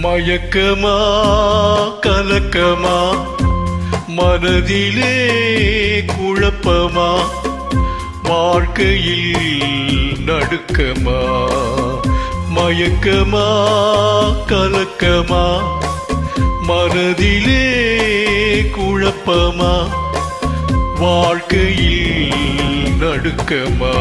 மயக்கமா கலக்கமா மனதிலே குழப்பமா வாழ்க்கையில் நடுக்கமா மயக்கமா கலக்கமா மனதிலே குழப்பமா வாழ்க்கையில் நடுக்கமா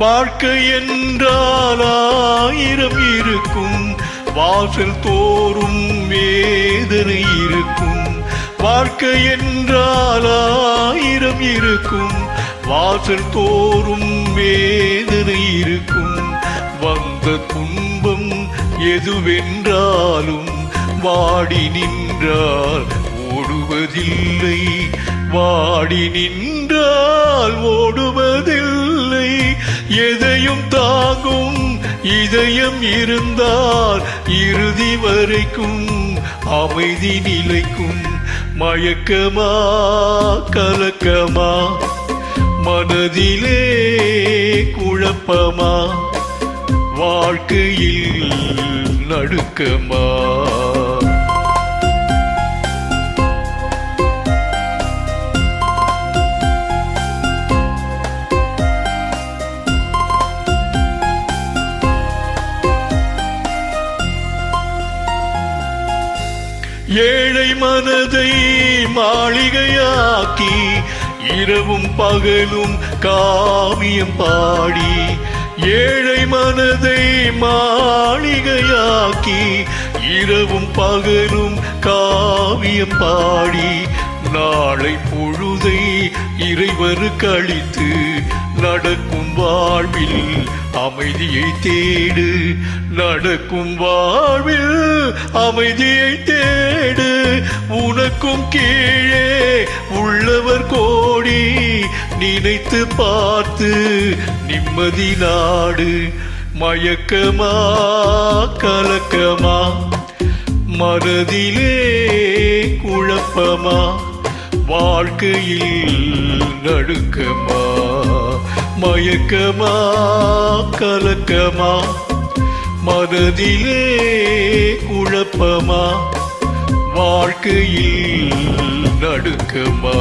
வாழ்க்கை என்றால் ஆயிரம் இருக்கும் வாசல் தோறும் வேதனை இருக்கும் வாழ்க்கை என்றால் ஆயிரம் இருக்கும் வாசல் தோறும் வேதனை இருக்கும் வந்த துன்பம் எதுவென்றாலும் வாடி நின்றால் ஓடுவதில்லை வாடி நின்றால் ஓடுவதில்லை எதையும் தாங்கும் இதயம் இருந்தால் இறுதி வரைக்கும் அமைதி நிலைக்கும் மயக்கமா கலக்கமா மனதிலே குழப்பமா வாழ்க்கையில் நடுக்கமா ஏழை மனதை மாளிகையாக்கி இரவும் பகலும் காவியம் பாடி ஏழை மனதை மாளிகையாக்கி இரவும் பகலும் காவியம் பாடி நாளை பொழுதை இறைவனுக்கு அளித்து நடக்கும் வாழ்வில் அமைதியை தேடு நடக்கும் வாழ்வில் அமைதியை தேடு உனக்கும் கீழே உள்ளவர் கோடி நினைத்து பார்த்து நிம்மதி நாடு மயக்கமா கலக்கமா மனதிலே குழப்பமா வாழ்க்கையில் நடுக்கமா மயக்கமா கலக்கமா மனதிலே குழப்பமா வாழ்க்கையில் நடுக்கமா